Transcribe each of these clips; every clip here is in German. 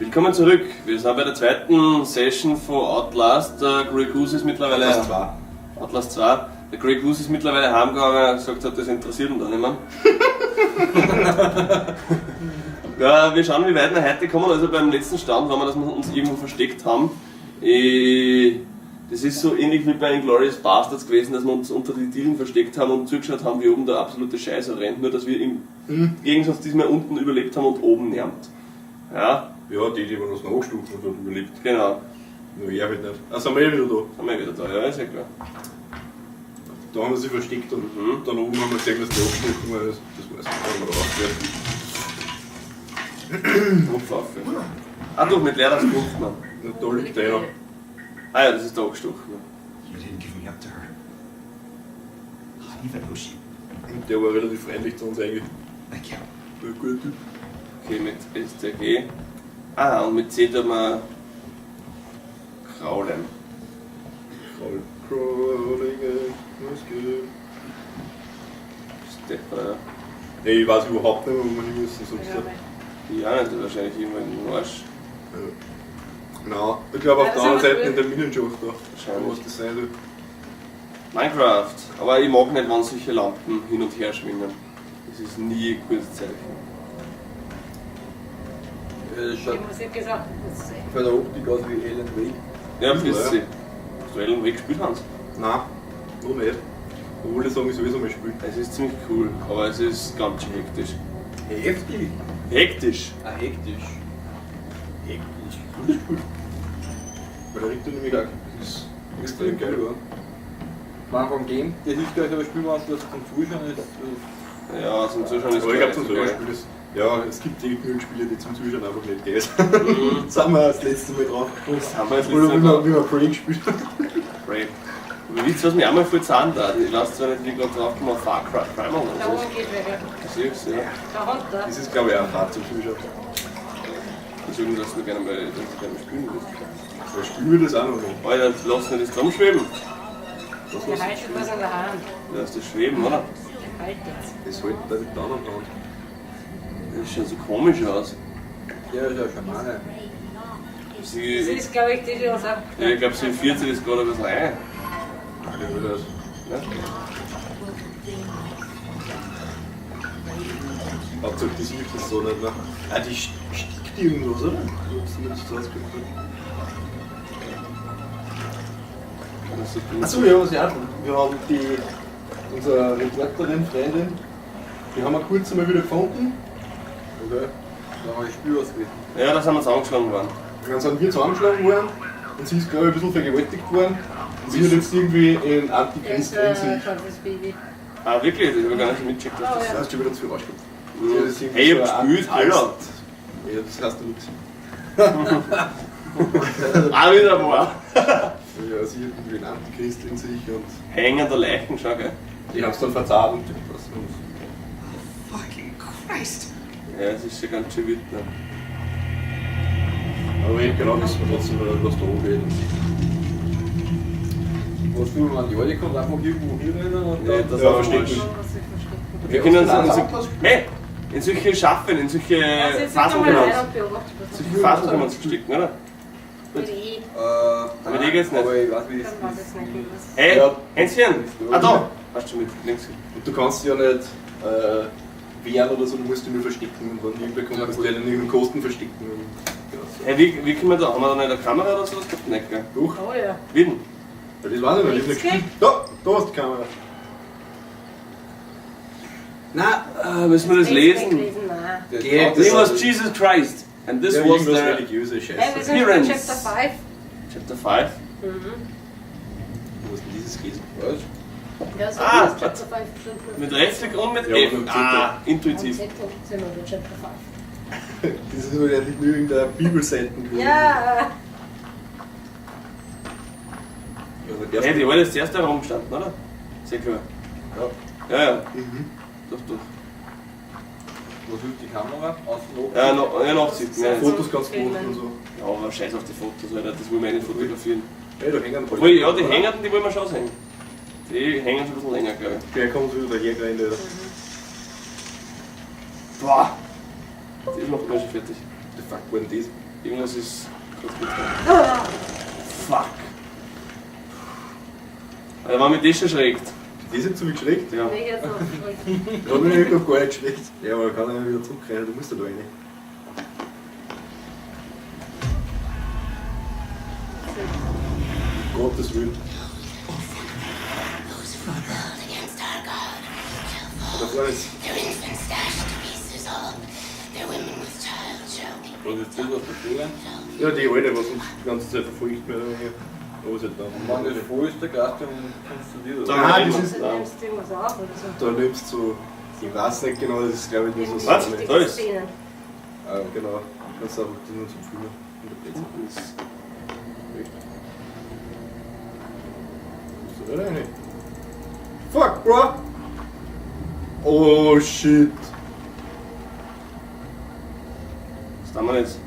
Willkommen zurück. Wir sind bei der zweiten Session von Outlast. Der Grey Goose ist mittlerweile... Outlast 2. Der Grey Goose ist mittlerweile heimgegangen, weil er gesagt hat, das interessiert ihn da nicht mehr. Ja, wir schauen, wie weit wir heute kommen. Also beim letzten Stand waren wir, dass wir uns irgendwo versteckt haben. Das ist so ähnlich wie bei Inglourious Bastards gewesen, dass wir uns unter die Dielen versteckt haben und zugeschaut haben, wie oben der absolute Scheiße rennt. Nur, dass wir im Gegensatz diesmal unten überlebt haben und oben nervt. Ja? Ja, die wir uns noch hochstufen und dort überlebt. Genau. Nur er halt nicht. Ah, sind wir wieder da? Sind wir wieder da, ja, ist ja klar. Da haben wir sie versteckt und dann oben haben wir gesehen, dass die hochstufen, weil das weiß ich nicht, Kopf auf. Ah doch, mit leerer Spruch, Mann. Na, da liegt einer. Ah ja, das ist da gestochen. You didn't give me up to her. Even though she... Und der war relativ freundlich zu uns eigentlich. Thank you. Ein guter Typ. Okay, mit STG. Ah, und mit C tun wir Kraulen. Crawling, was geht? Stepper. Nee, ich weiß überhaupt nicht, wo wir hin müssen, sonst. Die auch nicht, wahrscheinlich irgendwo in den Arsch. Nein, ich glaube auf der anderen Seite in der Minenschacht da. Wahrscheinlich. Was das sein soll. Minecraft. Aber ich mag nicht, wenn solche Lampen hin und her schwingen. Das ist nie ein gutes Zeichen. Das schaut Die Musik ist auch von der Optik aus wie Alan Wake. Ja, Ja. bis sie. Hast du Alan Wake gespielt, Hans? Nein, noch nicht. Obwohl ich sagen, ich sowieso mal spielen. Es ist ziemlich cool, aber es ist ganz schön hektisch. Heftig. Hektisch? Ah, hektisch. Hektisch. Cooles Spiel. Weil der Richter nämlich auch. Das ist extrem geil geworden. Man vom Game, das ist gleich ein Spiel, was du zum Zuschauen ist. Ja, zum Zuschauen ist Aber ich glaube, gar nicht zum so geil. Beispiel das. Ja, es gibt genügend Spiele, die zum Zuschauen einfach nicht gehen. Jetzt sind wir das letzte Mal drauf. Das haben wir jetzt Oder letztes Mal wie wir Prey gespielt haben. Brave. Aber wisst ihr, was mir auch mal voll zahnt da? Ich weiß zwar nicht, wie ich gerade drauf komme, auf Far Cry Primal oder da so. oben geht weg. Das ist ja. Da runter. Das ist, glaube ich, auch ein Fahrt zum Zuschauen. Die sagen, dass du gerne mal spielen willst. Da spielen wir das auch noch nicht. Alter, lass nicht das drum schweben. Das Der haltet was in der Hand. Lass das schweben, oder? Haltet's. Das halten da mit der anderen Hand. Das schaut so komisch aus. Ja, das ist ja Schamane. Das Sie, ist, glaube ich, die, die uns ab. ja, ich glaube, sie 40 ist gerade ein bisschen rein. Ja, will das. Ja? Hauptsache, die sieht das so nicht, ne? Ah, die stickt irgendwas, oder? Zumindest so ausgehört. Das sieht gut. Achso, ja, was ich auch tun. Wir haben unsere Reporterin, Freundin, die haben wir kurz einmal wieder gefunden. Okay. Da haben wir ein Spiel ausgewählt. Ja, da sind wir zusammengeschlagen worden. Und dann sind wir zusammengeschlagen worden und sie ist, glaube ich, ein bisschen vergewaltigt worden. Und sie hat jetzt irgendwie in Das Antichrist ist in sich. schon das Baby. Ah, wirklich? Das habe ich gar nicht mitgecheckt. Oh, Dass das ja. Das hast du wieder zu viel Arschloch. Hey, ich hab gespielt, Alter. Ja, das heißt ja nichts. Auch wieder war. Ja, sie hat irgendwie einen Antichrist in sich und Hängender Leichen, schau, gell? die haben es dann verzahlt und Fucking Christ. Ja, es ist schon ganz schön wild, ne? aber ich genau wissen wir trotzdem, was da oben Was tun wir, wenn die Alte kommt, einfach irgendwo hinrennen und Nee, dann... das Ja, war versteht falsch. mich. Was ich verstecken. Wir können Ja, uns das in ist hey, in solche Schaffen, in solche Also jetzt Phasen sind wir können mal wir rein uns, und beobachten, was solche Phasen können wir uns verstecken, oder? passiert. Aber die geht's nicht. Aber ich weiß, wie das Dann war das nicht was. Hey, Ja. Hänschen! Ah, da! Hast du mit links? Und du kannst dich ja nicht wehren oder so, du musst dich nur verstecken. Und wenn die irgendwer kommt, Ja, musst gut. du einen in den Kosten verstecken. Und, ja, so. Hey, wie können wir da? Haben wir da nicht eine Kamera oder so? Das gibt nicht, gell? Doch, Oh ja. Wie denn? ja, das weiß ich nicht, ich hab nicht Links gespielt. Da hast du die Kamera. Na, müssen wir das lesen? Weglesen, nein. Das Geht, das He das was Jesus Christ. And this Ja, was irgendwas the religiöse Hey, wir Scheiße. sind in Appearance. Chapter 5. Chapter 5. Wo ist denn dieses Lesen? Was? Ja, so Ah, ist Chapter 5 bestimmt. Mit Rechtsklick und mit Ja, F. und mit Ah, Am intuitiv. Zettel sind wir bei Chapter 5. Das ist ja nicht nur irgendeine Bibelseiten gewesen. Ja, Also der Hey, die Alte ist zuerst da rumgestanden, oder? Sehr klar. Ja, ja. Mhm. Doch, doch. Was hilft die Kamera? Außen oben? Ja, nachziehen. Ja, Fotos kannst du machen und so. ja, aber scheiß auf die Fotos, Alter. Das wollen wir nicht fotografieren. Hey, da hängen ein paar Obwohl, ja, die oder? Hängenden, die wollen wir schon sehen. Die hängen schon ein bisschen länger, glaube ich. Der kommt wieder dahergerannt, Alter. Boah! Das macht man schon fertig. The fuck war denn das? Irgendwas ist kurz getan. Fuck. Da war mich das schon schreckt. Das hat zu mich geschreckt. Ja. Mega jetzt noch verschreckt. Da bin ich noch gar nicht geschreckt. Ja, aber da kann er wieder zurückrennen, du musst da rein. Um Gottes Willen. Da vorne ist. Was ist das auf der Tür? Ja, die alte, was uns die ganze Zeit verfolgt mehr oder weniger. Aber ist halt da. Und wenn das voll ist, der Gast, dann kannst du dir das. Da- Nein, das das ist- ist. Du nimmst irgendwas auf oder so. Da nimmst du. Ich weiß nicht genau, das ist glaube ich nur so. Was? Szene. Da ist- Szenen. Genau. Du kannst einfach die nur zum Filmen. In der Plätze. Musst du da rein? Fuck, bro! Oh shit! Was tun wir jetzt?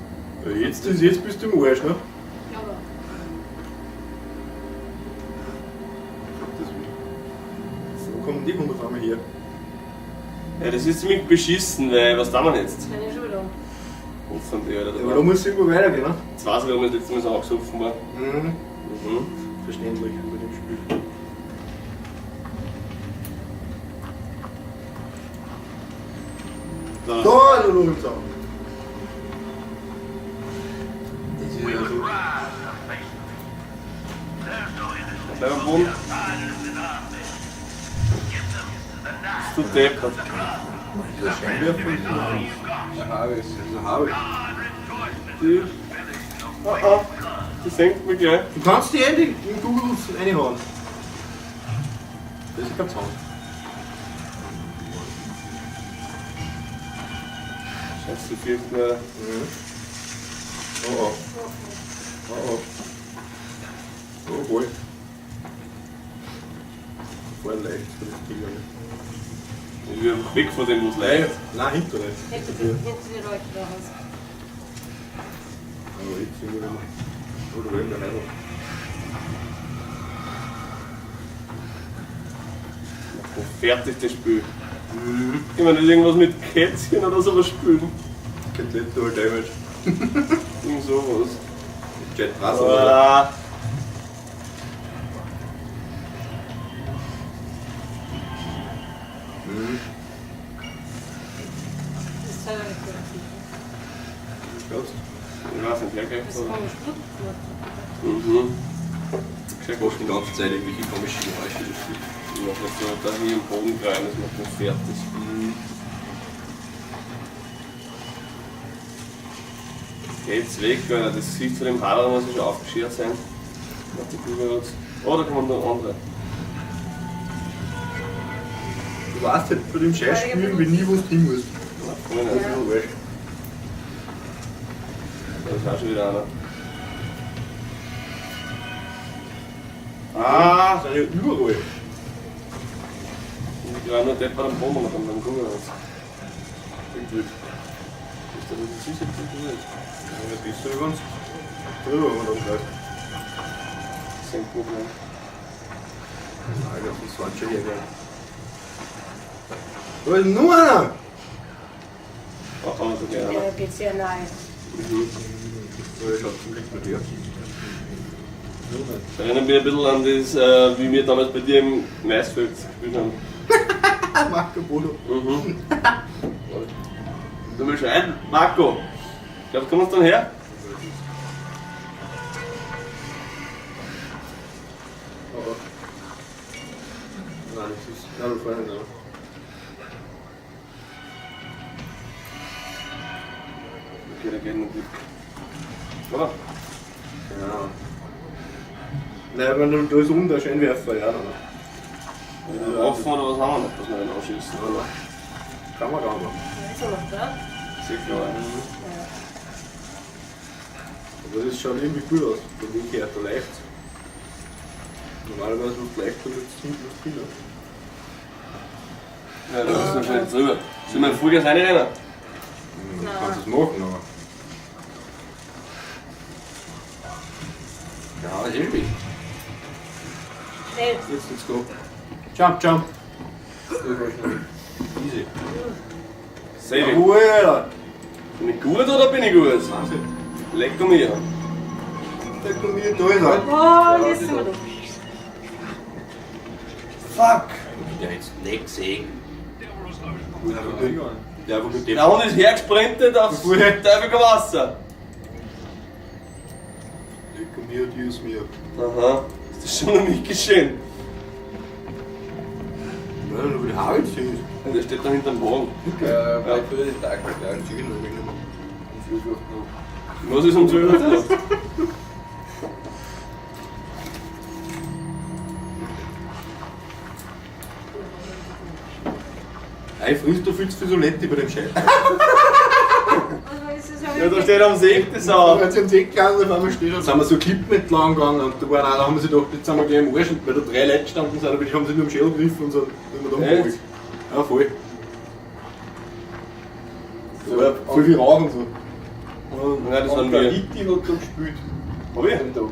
Ja, jetzt bist du im Arsch, ne? Ja, aber Wo kommen die Hunde auf einmal her? Ja, das ist ziemlich beschissen, weil was tun wir jetzt? keine Entschuldigung. Hoffentlich, Alter. Ja, aber da muss irgendwo weitergehen, ne? Jetzt weiß ich, warum ich das letzte Mal so angesoffen war. Mhm. Mhm. Verständlich bei dem Spiel. Da. Da, du Lorenzo! Das ist ja so. Bleib am Boden. Bist du deppert. Der Scheinwerfer ist Der Harry ist. ein Harry. Die. Oh. Die senkt mich gleich. Du kannst die Hände in Google reinhauen. Das ist kein Zaun. Scheiße, fehlt mir. Oh oh. Oh oh. Oh boy. Voll leicht für das Ding. Ich will weg von dem, wo es leicht. Nein, hinter nicht. Hinter die Leute da raus. Aber jetzt sind wir immer. Oh, du willst ja nicht. Fertig das Spiel. Ich meine, nicht irgendwas mit Kätzchen oder sowas spielen. Kotelette oder Damage. Irgend sowas. Jet Wasser oder? Ah. Das ist selber nicht kreativ. Glaubst Ich weiß nicht, hergreift Das ist oder? komisch gut gemacht. Mhm. du? Ich mache die ganze Zeit irgendwelche komischen Geräusche. Das Spiel. Ich mach jetzt so da hier im Boden rein, das macht mich fertig. Geht's weg, Alter. Das Gesicht von dem Hader muss schon aufgeschert sein. Mach die Kugel jetzt. Oh, da kommen noch andere. Du weißt halt bei dem Scheißspiel, wie nie wo du hin musst. Komm in, Das ist nur wurscht. da ist auch schon wieder einer. Ah! Das sind ja überall. Ich war nur deppert am Boden und dann Kugel jetzt. Klingt gut. Ist da das sicher gut? Ja, das ist ja ganz drüber, wenn man da bleibt. Senkt mich gleich. Alter, das war schon hier geil. Da ist nur einer! Oh, oh, so gerne. Der geht sehr nahe. So, ich schaut zum Glück nicht her. Das erinnert mich ein bisschen an das, wie wir damals bei dir im Maisfeld gespielt haben. Marco Bodo. Mhm. Du willst rein? Marco! Ich glaube, kommst du dann her? Oh, oh. Nein, das ist. Nein, du vorhin nicht. Okay, der geht noch gut. Oder? Ja. Nein, wenn du da ist unten der Scheinwerfer, ja, dann. Offen oder was haben wir nicht, dass wir den ausschießen, oder? Kann man gar nicht. Ist er noch da? Sehr klar. Ja. Aber das schaut irgendwie cool aus. Der Weg her, da leicht. Normalerweise wird es leicht, wenn du jetzt hinten was drin hast. Ja, da ist wahrscheinlich drüber. Sollen wir in Vollgas reinrennen? Du kannst es machen, aber. Ja, irgendwie. Schnell. Jetzt let's go. Jump, jump. Easy. Saving. Alter. Bin ich gut oder bin ich gut? Wahnsinn. Lecker mir. Da kommt mir da ist er. Oh, jetzt sind wir durch. Fuck! Der jetzt nicht gesehen. Der war mit dem. Der Hund ist hergesprintet aufs teuflige Wasser. Lecker mir, Dios mir. Aha, ist das schon noch nicht geschehen? Nein, nur die Haare jetzt ist. Der steht da hinterm Wagen. Vielleicht für den Tag. Ja, Dann zieh ich noch nicht mehr. Was ist um 12 Uhr? Ich frisst da viel zu viel Solette bei dem Scheiß. Also ist es Ja, da steht am See das auch. Wenn sie am See gegangen sind, auf einmal steht, sind wir so Klippen entlang gegangen und da haben sie gedacht, jetzt sind wir gleich im Arsch, weil da 3 Leute gestanden sind, aber die haben sich nur am Schädel gegriffen und so. Sind wir da Echt? umgeholt. Ja, voll. So, voll viel Rauch und so. Und Nein, das waren der wir. Hitti hat da gespielt. Hab ich? An dem Tag.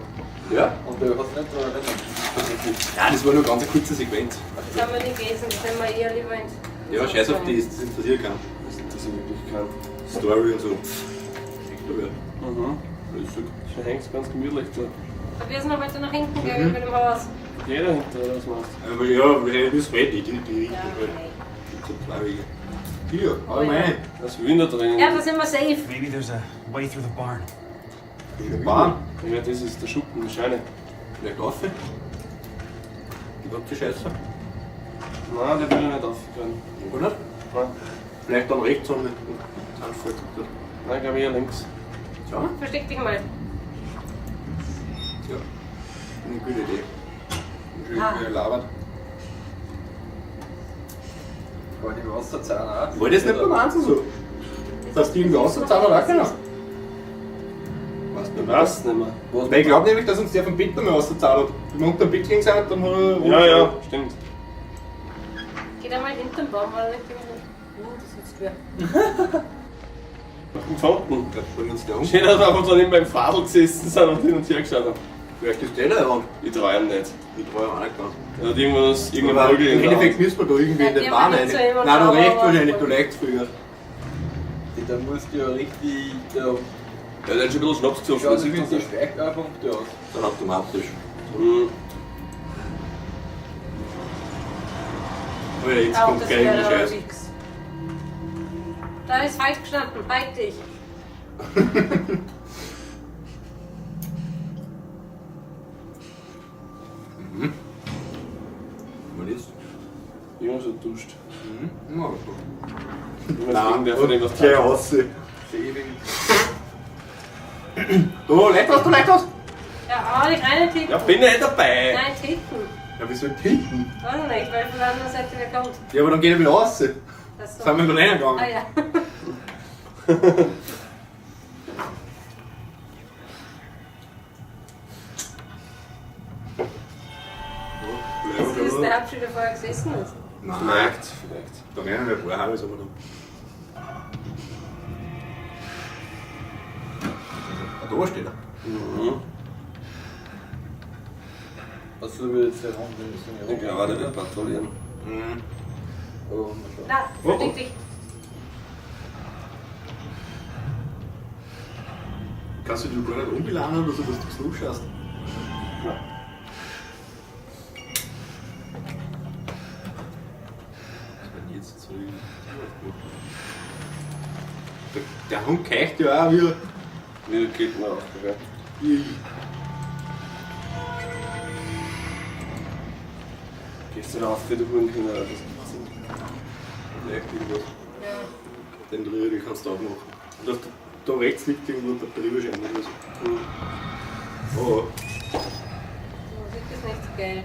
ja? Und der hat es nicht daran erinnert. Ja, das war nur eine ganz kurze Sequenz. Das haben wir nicht gelesen, das haben wir eher lieber ins. Ja, scheiß auf das interessiert keinen. Das ist wirklich kein. Story und so. Echt da werden. Mhm. Flüssig. Schon hängst ganz gemütlich da. Aber wir sind noch weiter nach hinten gegangen bei dem Haus. Jeder hinter, oder was machst Aber ja, wahrscheinlich ist es weit, die Richtung. Ja, okay. Gibt so 2 Wege. Hier, hau mal rein. du? Was will da drin? Ja, da sind wir safe. Maybe there's a way through the barn. Bahn. Ja, das ist der Schuppen, die Scheine. Vielleicht rauf. Die ganze Scheiße. Nein, der will nicht aufgehen. Oder? Nein, Vielleicht dann rechts und anfällt. nein, glaube ich eher links. Ja, Versteck dich mal. ja. Eine gute Idee. Schön Ah. labert. War die Wasserzahn auch? War das nicht beim Wahnsinn so? Dass die irgendwie auszahlen oder auch keiner? Ich weiß nicht mehr. Weil ich glaube nämlich, dass uns der vom Bett noch mehr auszahlt hat. Wenn wir unter dem Bett gelegen sind, dann hat er. Ja, ja, stimmt. Geht einmal hinter den Baum, weil nicht irgendwo. Das ist schwer. Gefunden. Da springen uns der um. Schön, dass wir einfach so neben beim Fadel gesessen sind und hin und her geschaut haben. Vielleicht ist der da dran. Ich traue ihm nicht. Ich traue auch nicht dran. Er hat irgendwas, irgendein Aber Vogel im in der Endeffekt Hand. müssen wir da irgendwie Ja, in den die Bahn haben rein. nicht so immer Nein, du schauen, recht aber- wahrscheinlich, du legst früher. Da musst du ja richtig. Ja, der hat schon ein bisschen Schnaps gesoffen. Schau, das wie sieht man die so. schweigt auch vom aus. Dann automatisch. Mhm. Oh ja, jetzt Auch kommt das gleich wäre der aber Scheiß. nix. Da ist falsch gestanden, halt dich. Was ist? Irgendwas so duscht. Ja, Nein, der von dem was gleich raus. Saving. Du, leg was, du leg was! Ja, auch nicht rein tippen. Ja, bin ich nicht dabei. Nein, tippen. Ja, wieso hinten? Weiß ich nicht, weil von der anderen Seite wer kommt. Ja, aber dann geht er wieder raus. Das so. Sind wir noch reingegangen? Ah ja. Das ist der Abschied, der vorher gesessen ist. Vielleicht, vielleicht. Da rennen wir ein paar Haare, aber dann. Ah, da steht er. Mhm. Also wird jetzt der Raum, wenn Ich es glaube, der wird patrouillieren. Mhm. Oh, mal schauen. Na, versteck dich. Kannst du dich gar nicht umbelangen oder so, dass du zuschaust? Jetzt zurück. Der Hund keicht ja auch wieder. Wie geht man auf, gell? Gehst du da auf, wie du Hurenkinder, das gibt's nicht. Vielleicht irgendwas. Ja. Den drüber, den kannst du auch machen. Und da rechts liegt irgendwo der Batterieschein oder so. Mhm. Oh, Die Musik ist nicht so geil.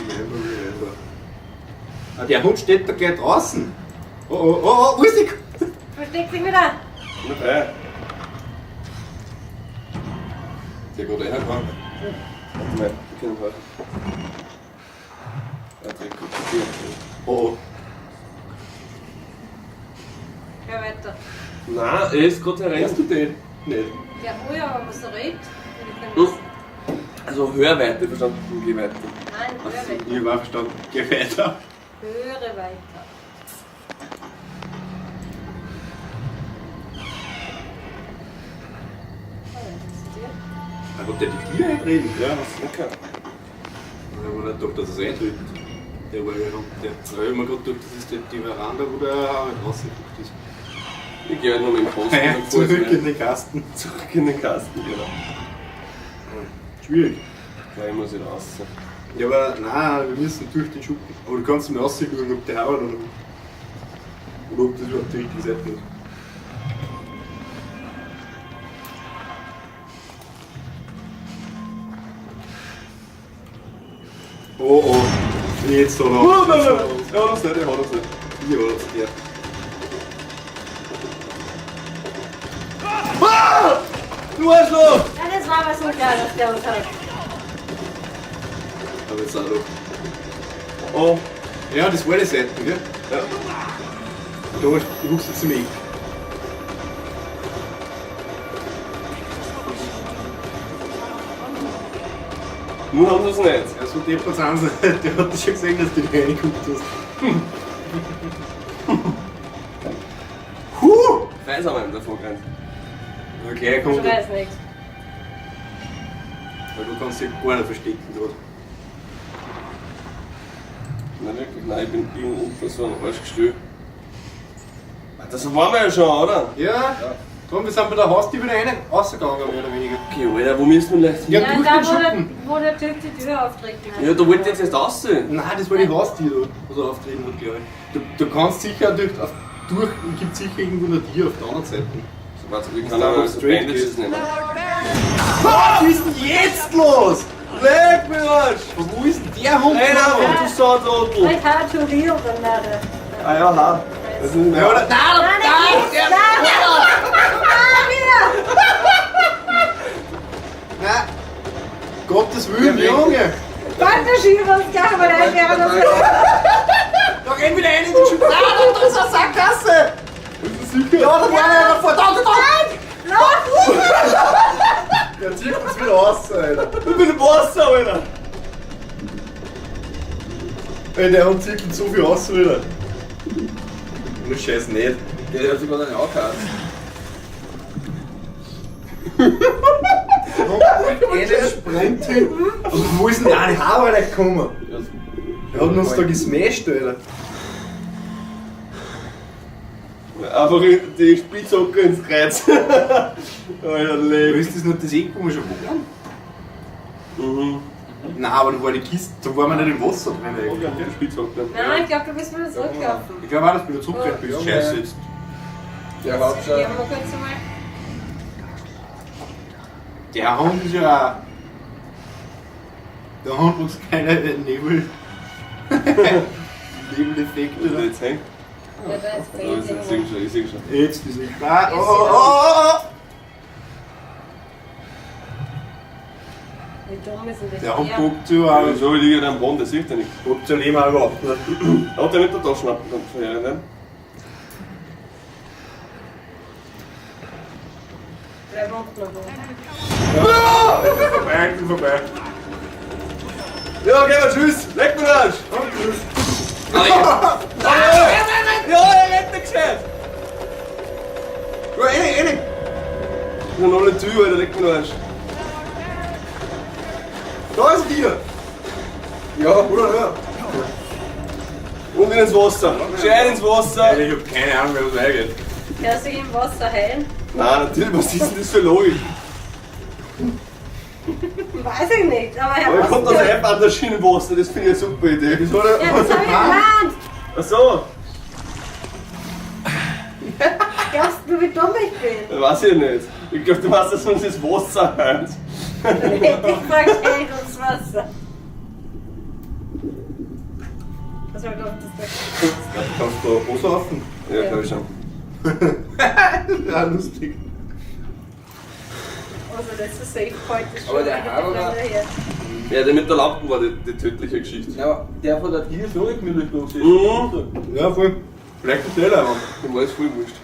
remember. Ah, der Hund steht da gleich draußen. Oh, oh, oh, wo ist die? Versteck dich wieder. Okay. Der geht reingegangen. Nein, wir können heute. Er trinkt gut Bier. Oh, oh. Hör weiter. Nein, er ist gerade herein. Hörst du den? Nicht. Ja, oh ja, aber was er redet. Wir können das. Also Hörweite, verstanden? Geh weiter. Nein, hör weiter. Ich war verstanden. Geh weiter. Höre weiter. Aber der die Tiere nicht reden. Ja, das ist okay. Ich habe nicht gedacht, dass er es eintritt. Der war ja noch. Der hat mir gerade gedacht, das ist die Veranda, wo der rausgeguckt ist. Ich gehe halt noch mit dem Posten. Nein, zurück in den Kasten. Zurück in den Kasten, genau. Schwierig. Gleich muss ich raus. Ja, aber nein, wir müssen durch den Schuppen. Aber du kannst mir aussehen, ob der haut oder nicht. Oder ob das überhaupt die richtige Seite ist. Oh oh, jetzt da noch. Oh, nein, nein, nein. Ja, das nicht, ich hau das nicht. Ja, das geht. Ah! Du Arschloch! Ja, das war aber so klar, dass der uns hat. Aber jetzt auch noch. Oh, Ja, das war die Seite, gell? ja. Da ruckst du zum Eck. Nun haben sie es nicht. Ja, so deppert sind sie. Der hat schon gesehen, dass du nicht reingeguckt hast. Weiß aber nicht davon gerannt. Okay, komm. Ich weiß nichts. Weil du kannst dich gar nicht verstecken dort. Nein, wirklich, nein, ich bin unter so einem Arschgestell. Das waren wir ja schon, oder? Ja, drum, wir sind bei der Haustür wieder rausgegangen, mehr oder weniger. Okay, Alter, wo müssen wir gleich Ja, hin? durch da den Schuppen. wo der Typ die Tür auftreten hat. Ja, da wollte ich jetzt erst aussehen. Nein, das war die Haustür, da, was er auftreten hat, glaube ich. Du kannst sicher durch, gibt sicher irgendwo eine Tür auf der anderen Seite. So, warte, wie Ist kann da aber noch so straight Bandages nehmen? Was ist denn jetzt los? Leck mich Arsch! Wo ist denn der Hund? Einer gekommen? und du Sautrottel! Vielleicht hat er schon real dann leider. Ah ja, ha. Das ist nicht Ja, mehr. oder? Nein! Gottes Willen, Ja, weg. Junge! Warte, schieben wir uns gleich mal ein, während das Da renn wieder rein in den Schuppen! Nein, da ist eine Sackgasse! Bist du sicher? Ja, da war einer davor! Da! Lauf! Der zieht uns wieder raus, Alter! Ich bin im Wasser, Alter! Ey, der Hund zieht uns so viel raus wieder! Nur Scheiß nicht! Der hat sogar deine Augen. Einer springt hin! Und wo ist denn der eine Haarweiter gekommen? Er hat uns da gesmashed, Alter! Einfach die Spitzhacke ins Kreuz. Alter, Du leck. ist das nicht das Eck, wo wir schon waren? Mhm. Nein, aber da war die Kiste, da waren wir nicht im Wasser drin eigentlich. Ja, die Spitzhacke. Nein, ich glaube, du bist wieder zurückgelaufen. Ich glaube auch, dass du wieder zurückgehst, bis Ja. Scheiße jetzt. Der hat Gehen schon. wir kurz einmal. Der Hund ist ja auch. Der Hund muss keine Nebel. Nebeleffekte. Ist der jetzt hängen? Ja, da ist Oh, ich Feld. sehe schon, ich sehe schon. Jetzt ist ich. Ah, oh. Wie dumm ist denn das? Der Hund Ja. guckt zu, Ja, aber so liegt er am Boden, das sieht er nicht. guckt zu Leben auch überhaupt nicht. Hat er nicht der Taschenlampe dann vorher, ne? Bleib unten noch oben. Ich bin vorbei. Ja, okay, mal tschüss! Leck mich Arsch! Und tschüss. Ja, er rennt nicht gescheit! Ja, eine. Ich bin noch nicht zu, Alter, leck mich Arsch! Da ist ein Tier. Ja, oder? Ja. Und ins Wasser! Gescheit ins Wasser! Ich hab keine Ahnung, wer das eingeht. Kannst du dich im Wasser heilen? Nein, natürlich, was ist denn das für Logik? Weiß ich nicht, aber Aber er ich kommt aus der App an der Schiene im Wasser, das finde ich eine super Idee. Das war der. Ja, das habe ich geplant. Achso, Glaubst du, wie dumm ich bin? weiß ich nicht. Ich glaube, du machst, dass uns das Wasser heilt. Ich frage hey, ins Wasser. Was war doch das? Kannst du Hose laufen? Ja, glaube ich schon. Ja, lustig. Also, das ist Safe Point. ist Aber schon der wieder Haberer- hier. Ja, der mit der Lampe war die tödliche Geschichte. Ja, der von der Tier ist auch gemütlich los. Mhm. Ja, voll. Vielleicht ist der aber. Dem war es voll wurscht.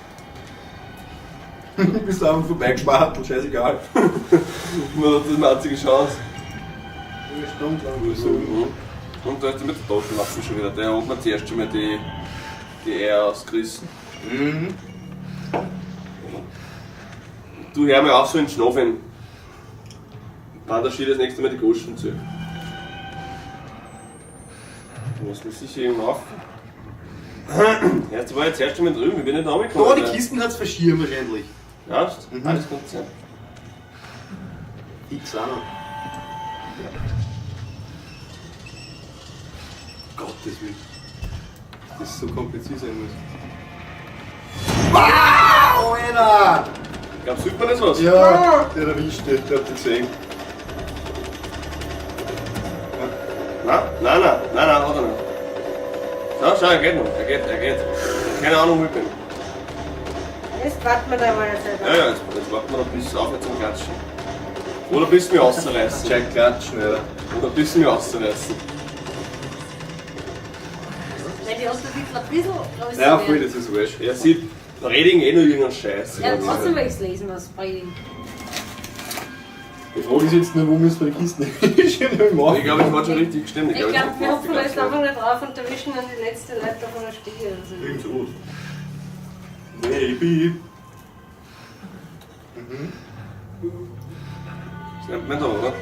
Du bist einfach vorbeigespart und scheißegal. Das ist meine einzige Chance. Eine Stunde lang. Mhm. Und da ist der mit der Taschenlampe schon wieder. Der hat mir zuerst schon mal die Eier ausgerissen. Mhm. Du hör mir auf so in Schnafen. Wann der Ski das nächste Mal die Groschen zu. Du musst mich sicher irgendwo auf. Jetzt war jetzt erst einmal drüben, ich bin nicht runtergekommen. Da, die Kisten hat es verschieren wahrscheinlich. Ja, alles gut sein. Fix auch noch. Gottes Willen. Das ist so kompliziert sein muss. Wow, Alter! Gab's sieht man das was? Ja, der erwischt, der hat das gesehen. Nein, hat er nicht. Schau, er geht noch, er geht. Keine Ahnung, wo ich bin. Jetzt warten wir da mal selber. Ja, jetzt warten wir noch bis aufwärts zum Klatschen. Oder bis wir ausreißen. Check klatschen, Alter. Oder bis wir ausreißen. Wenn die Untertitel ein bisschen größer Ja, voll, werden. das ist wurscht. Er sieht Reding eh nur irgendeinen Scheiß. Ja, trotzdem will ich es lesen, was Reding. Die Frage ist jetzt nur, wo müssen wir die Kisten schon machen? Ich glaube, ich war schon richtig gestimmt. Ich glaube, wir hoffen jetzt einfach nicht drauf und erwischen dann die letzte Leiter von der Stiege oder so. Irgend so. Maybe. Das nennt man da, oder?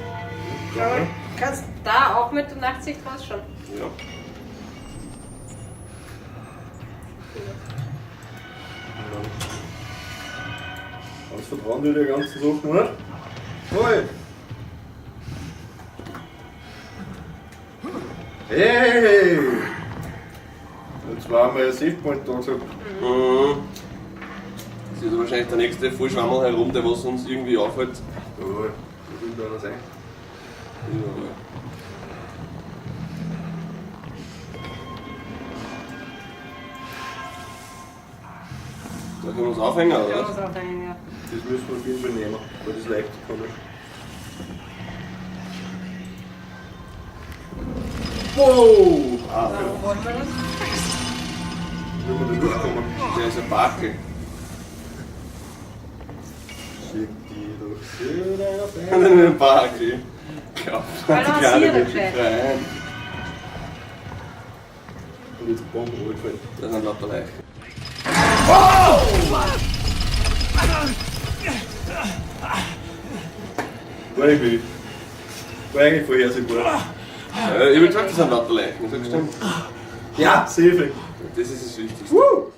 Ja. Kannst da auch mit der Nachtsicht rausschauen. Ja. Ganz vertrauen dir die ganzen Sachen, oder? Hoi! Hey! Jetzt waren wir ein Safe-Point da gesagt. Mhm. Das ist wahrscheinlich der nächste Vollschwammel herum, der was uns irgendwie aufhält. Ja, wo will da einer sein? Ja. Da können wir uns aufhängen, Ja, oder was? was auch ein, ja. Das müssen wir auf jeden Fall nehmen, weil das leicht komisch. Wow! Ah, Warum wollen wir das? wenn wir da durchkommen. Der ist ein Bakel. Schick die doch schön auf Ein Bakel. Ja, Weil er die Kleine hier wird gescheit. rein. Und jetzt Bomben runterfallen. Das sind lauter Leichen. Baby. War eigentlich vorhersehbar. Ich habe gesagt, das sind lauter Leichen. Das hat gestimmt. Ja, safe. Das ist das Wichtigste. Woo!